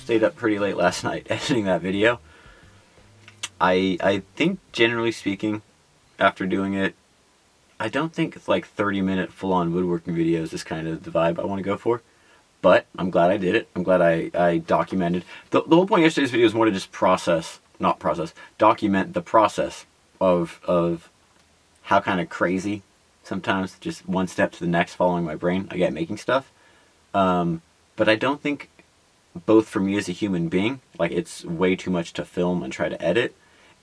stayed up pretty late last night editing that video. I think, generally speaking, after doing it, I don't think it's like 30-minute full-on woodworking videos is kind of the vibe I want to go for. But I'm glad I did it. I'm glad I documented. The whole point of yesterday's video is more to just document the process of how kind of crazy sometimes, just one step to the next following my brain, I get making stuff. But I don't think, both for me as a human being, like it's way too much to film and try to edit,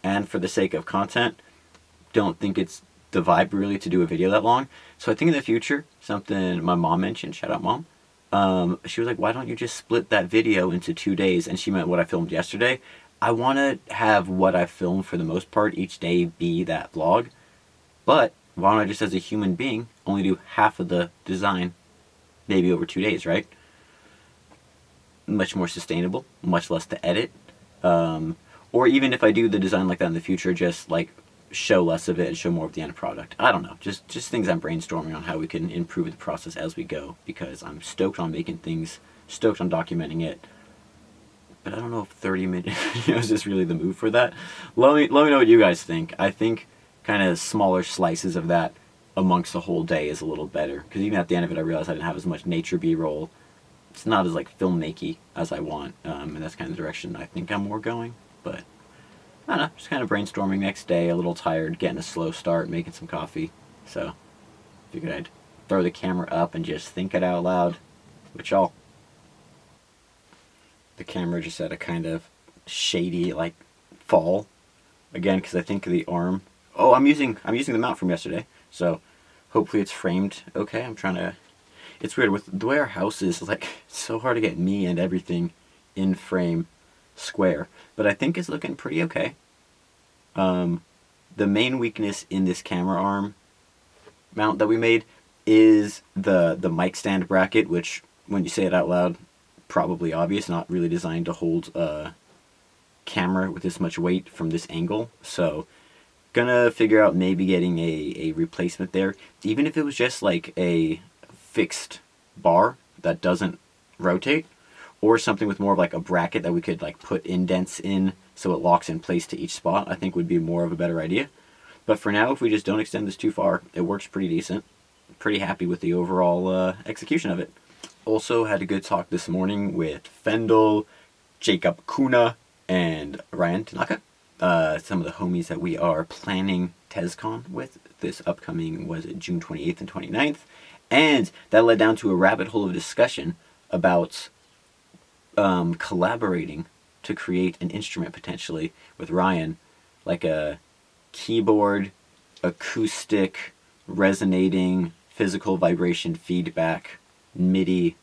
and for the sake of content, don't think it's the vibe really to do a video that long. So I think in the future, something my mom mentioned, shout out mom, she was like, why don't you just split that video into 2 days? And she meant what I filmed yesterday. I want to have what I filmed for the most part each day be that vlog, but why don't I just, as a human being, only do half of the design, maybe over 2 days, right? Much more sustainable, much less to edit. Or even if I do the design like that in the future, just like show less of it and show more of the end product. I don't know, just things I'm brainstorming on how we can improve the process as we go, because I'm stoked on making things, stoked on documenting it. But I don't know if 30-minute videos is really the move for that. Let me know what you guys think. I think kind of smaller slices of that amongst the whole day is a little better, because even at the end of it I realized I didn't have as much nature B-roll. It's not as like filmmaky as I want, and that's kind of the direction I think I'm more going. But I don't know, just kind of brainstorming next day, a little tired, getting a slow start, making some coffee. So figured I'd throw the camera up and just think it out loud with y'all. The camera just had a kind of shady like fall again, because I think the arm. Oh, I'm using the mount from yesterday, so hopefully it's framed okay. I'm trying to. It's weird with the way our house is. Like, it's so hard to get me and everything in frame square, but I think it's looking pretty okay. The main weakness in this camera arm mount that we made is the mic stand bracket, which, when you say it out loud, probably obvious, not really designed to hold a camera with this much weight from this angle. So gonna figure out maybe getting a replacement there, even if it was just like a fixed bar that doesn't rotate, or something with more of like a bracket that we could like put indents in so it locks in place to each spot. I think would be more of a better idea. But for now, if we just don't extend this too far, it works pretty decent. Pretty happy with the overall execution of it. Also had a good talk this morning with Fendel, Jacob Kuna, and Ryan Tanaka. Some of the homies that we are planning TezCon with. This upcoming was June 28th and 29th. And that led down to a rabbit hole of discussion about collaborating to create an instrument potentially with Ryan, like a keyboard, acoustic, resonating, physical vibration feedback, MIDI,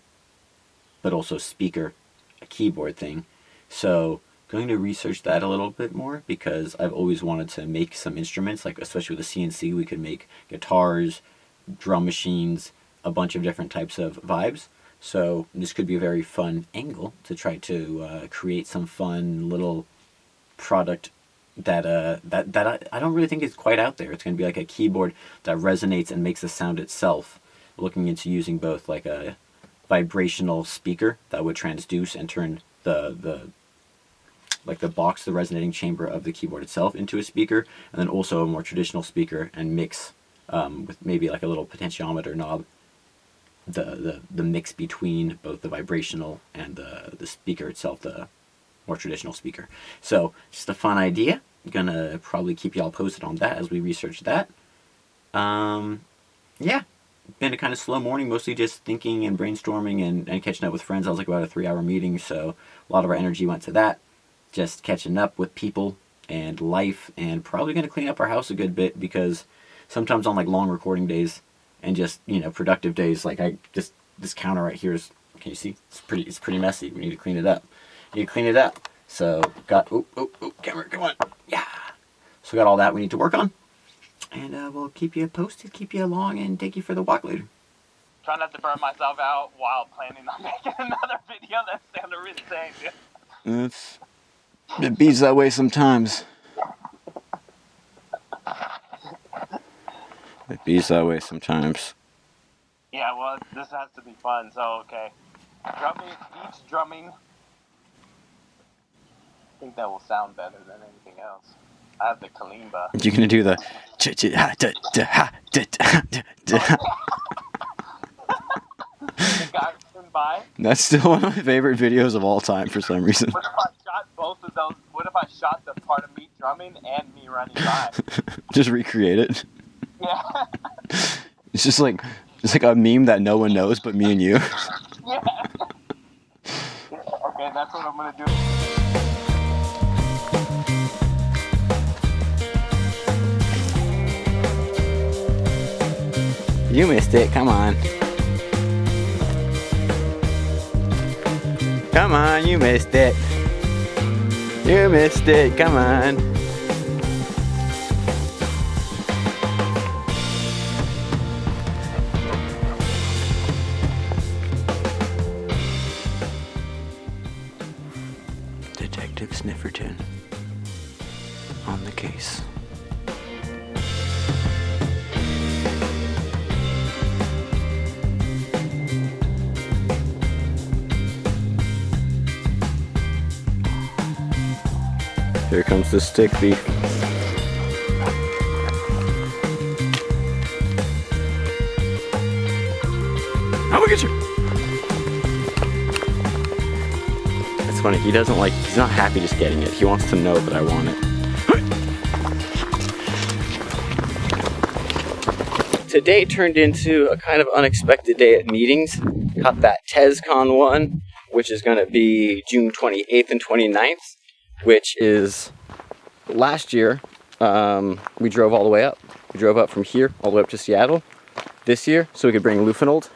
but also speaker, a keyboard thing. So going to research that a little bit more, because I've always wanted to make some instruments, like especially with the CNC we could make guitars, drum machines, a bunch of different types of vibes. So this could be a very fun angle to try to create some fun little product that I don't really think is quite out there. It's going to be like a keyboard that resonates and makes the sound itself. Looking into using both like a vibrational speaker that would transduce and turn the box, the resonating chamber of the keyboard itself, into a speaker, and then also a more traditional speaker, and mix with maybe like a little potentiometer knob the mix between both the vibrational and the speaker itself, the more traditional speaker. So just a fun idea. I'm gonna probably keep y'all posted on that as we research that. Yeah, been a kind of slow morning, mostly just thinking and brainstorming and catching up with friends. I was like about a 3-hour meeting, so a lot of our energy went to that. Just catching up with people and life, and probably going to clean up our house a good bit, because sometimes on like long recording days and just, you know, productive days, like this counter right here is, can you see? It's pretty messy. We need to clean it up. So got, camera, come on. Yeah. So got all that we need to work on. And we'll keep you posted, keep you along, and take you for the walk later. Try not to burn myself out while planning on making another video. That's sounded insane, dude. It beats that way sometimes. Yeah, well, this has to be fun, so okay. Drumming, each drumming think that will sound better than anything else. I have the kalimba. You're gonna do the. The guy running by. That's still one of my favorite videos of all time for some reason. What if I shot both of those? What if I shot the part of me drumming and me running by? Just recreate it. Yeah. It's just like a meme that no one knows but me and you. Yeah. Okay, that's what I'm gonna do. You missed it. Come on. Come on, you missed it. You missed it. Come on. Detective Snifferton on the case. Here comes the stick thief. I'm gonna get you. It's funny, he's not happy just getting it. He wants to know that I want it. Today turned into a kind of unexpected day at meetings. Got that TezCon one, which is gonna be June 28th and 29th. Which is last year, we drove all the way up. We drove up from here all the way up to Seattle this year so we could bring Lufenold.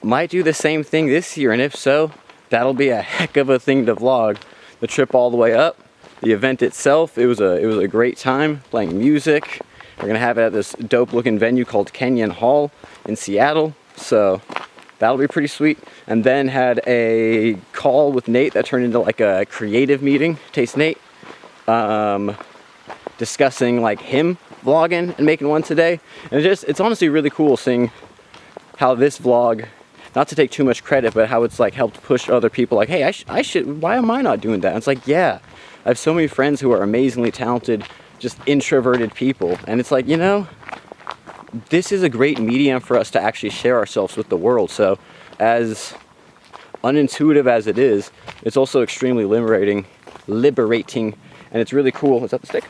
Might do the same thing this year, and if so, that'll be a heck of a thing to vlog. The trip all the way up, the event itself, it was a great time playing music. We're gonna have it at this dope looking venue called Kenyon Hall in Seattle, so that'll be pretty sweet. And then had a call with Nate that turned into like a creative meeting. Taste Nate. Discussing like him vlogging and making one today. And it's honestly really cool seeing how this vlog, not to take too much credit, but how it's like helped push other people like, hey, I should, why am I not doing that? And it's like, yeah, I have so many friends who are amazingly talented, just introverted people. And it's like, you know, this is a great medium for us to actually share ourselves with the world. So as unintuitive as it is, it's also extremely liberating, and it's really cool. Is that the stick?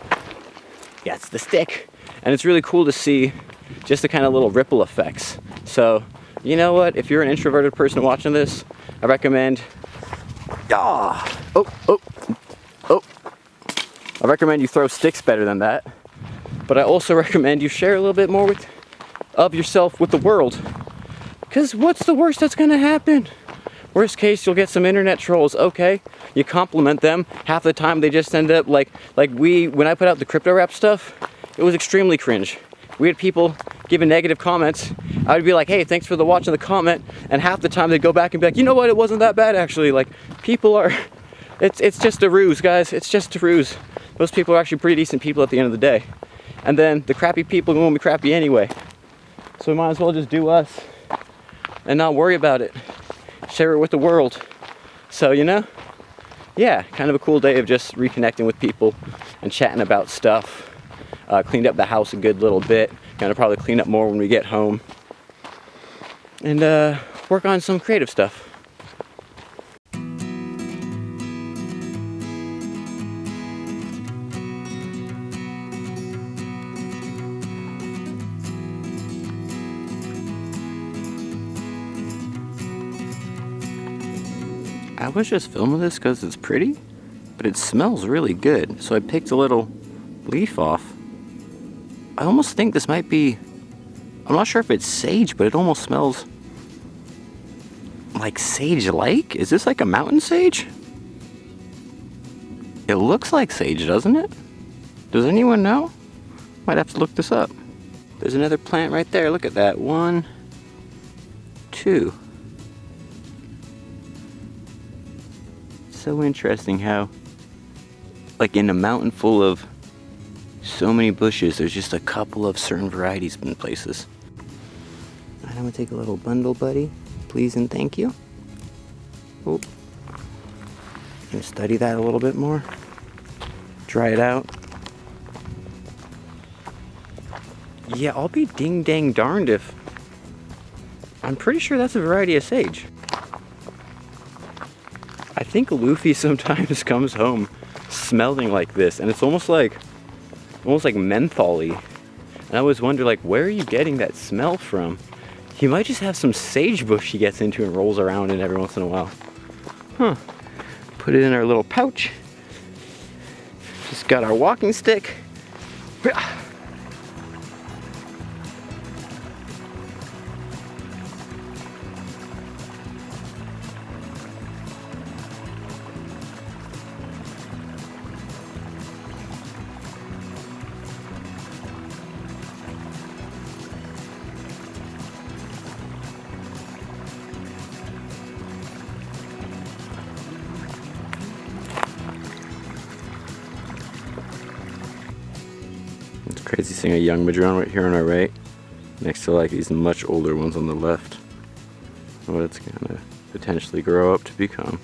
Yeah, it's the stick. And it's really cool to see just the kind of little ripple effects. So, you know what? If you're an introverted person watching this, I recommend, I recommend you throw sticks better than that. But I also recommend you share a little bit more of yourself with the world. Because what's the worst that's gonna happen? Worst case, you'll get some internet trolls. Okay, you compliment them. Half the time they just end up when I put out the crypto rap stuff, it was extremely cringe. We had people giving negative comments. I would be like, hey, thanks for the watch and the comment. And half the time they'd go back and be like, you know what, it wasn't that bad actually. Like, people are, it's just a ruse, guys. It's just a ruse. Those people are actually pretty decent people at the end of the day. And then the crappy people won't be crappy anyway. So we might as well just do us and not worry about it. Share it with the world. So, you know, yeah, kind of a cool day of just reconnecting with people and chatting about stuff. Cleaned up the house a good little bit. Gonna probably clean up more when we get home. And work on some creative stuff. I was just filming this because it's pretty, but it smells really good. So I picked a little leaf off. I almost think this might be, I'm not sure if it's sage, but it almost smells like sage-like. Is this like a mountain sage? It looks like sage, doesn't it? Does anyone know? Might have to look this up. There's another plant right there. Look at that. 1, 2. So interesting how, like in a mountain full of so many bushes, there's just a couple of certain varieties in places. Alright, I'm gonna take a little bundle, buddy. Please and thank you. Oh. Gonna study that a little bit more. Dry it out. Yeah, I'll be ding dang darned if... I'm pretty sure that's a variety of sage. I think Luffy sometimes comes home smelling like this, and it's almost like menthol-y. And I always wonder, like, where are you getting that smell from? He might just have some sage bush he gets into and rolls around in every once in a while. Huh. Put it in our little pouch. Just got our walking stick. It's crazy seeing a young madrone right here on our right, next to like these much older ones on the left. What it's gonna potentially grow up to become.